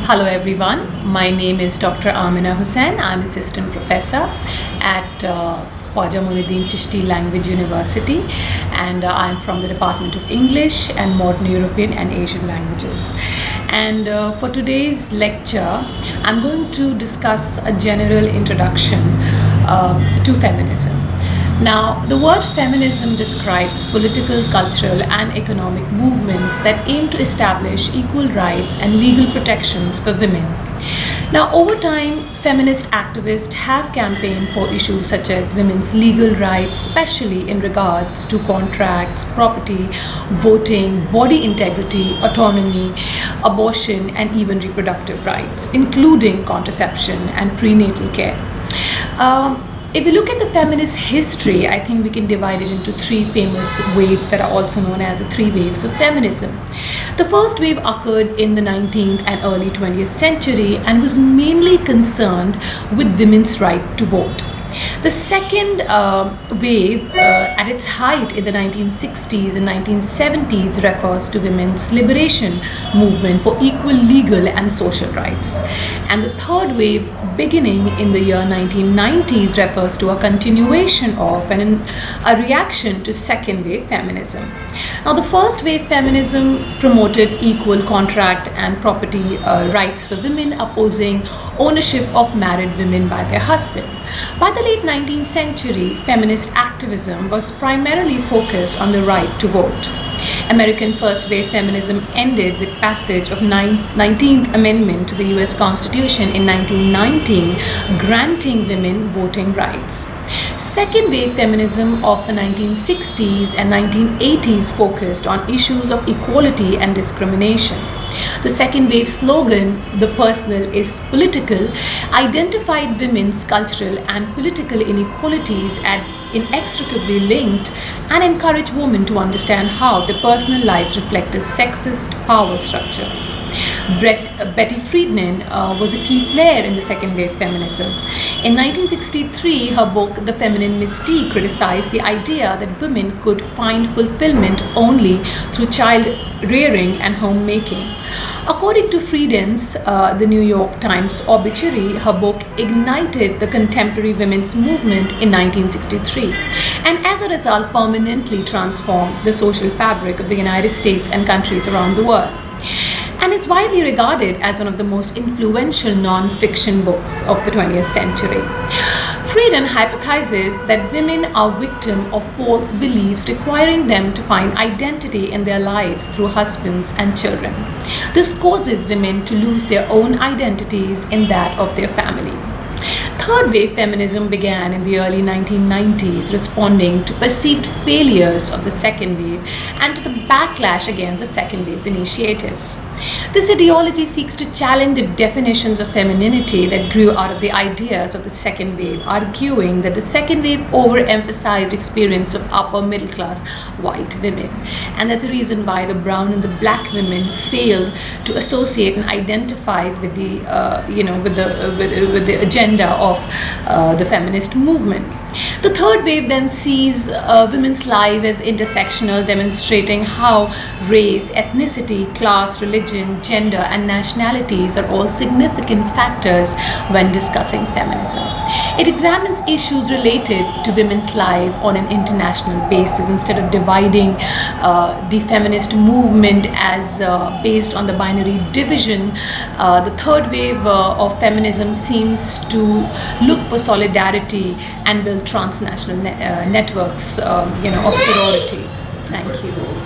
Hello everyone, my name is Dr. Amina Husain. I'm assistant professor at Khwaja Muinuddin Chishti Language University, and I'm from the Department of English and Modern European and Asian Languages. And for today's lecture, I'm going to discuss a general introduction to feminism. Now, the word feminism describes political, cultural, and economic movements that aim to establish equal rights and legal protections for women. Now, over time, feminist activists have campaigned for issues such as women's legal rights, especially in regards to contracts, property, voting, body integrity, autonomy, abortion, and even reproductive rights, including contraception and prenatal care. If we look at the feminist history, I think we can divide it into three famous waves that are also known as the three waves of feminism. The first wave occurred in the 19th and early 20th century and was mainly concerned with women's right to vote. The second wave, at its height in the 1960s and 1970s, refers to women's liberation movement for equal legal and social rights. And the third wave, beginning in the year 1990s, refers to a continuation of and a reaction to second wave feminism. Now, the first wave feminism promoted equal contract and property rights for women, opposing ownership of married women by their husband. By the late 19th century, feminist activism was primarily focused on the right to vote. American first wave feminism ended with passage of 19th Amendment to the US Constitution in 1919, granting women voting rights. Second wave feminism of the 1960s and 1980s focused on issues of equality and discrimination. The second wave slogan, "The personal is political," identified women's cultural and political inequalities as inextricably linked and encouraged women to understand how their personal lives reflected sexist power structures. Betty Friedan was a key player in the second wave feminism. In 1963, her book, The Feminine Mystique, criticized the idea that women could find fulfillment only through child rearing and homemaking. According to Friedan's The New York Times obituary, her book ignited the contemporary women's movement in 1963, and as a result permanently transformed the social fabric of the United States and countries around the world, and is widely regarded as one of the most influential non-fiction books of the 20th century. Friedan hypothesizes that women are victims of false beliefs requiring them to find identity in their lives through husbands and children. This causes women to lose their own identities in that of their family. Third wave feminism began in the early 1990s, responding to perceived failures of the second wave and to the backlash against the second wave's initiatives. This ideology seeks to challenge the definitions of femininity that grew out of the ideas of the second wave, arguing that the second wave overemphasized experience of upper middle class white women, and that's the reason why the brown and the black women failed to associate and identify with the with the agenda of the feminist movement. The third wave then sees women's life as intersectional, demonstrating how race, ethnicity, class, religion, gender, and nationalities are all significant factors when discussing feminism. It examines issues related to women's life on an international basis instead of dividing the feminist movement as based on the binary division. The third wave of feminism seems to look for solidarity and build transnational networks of sorority. Thank you.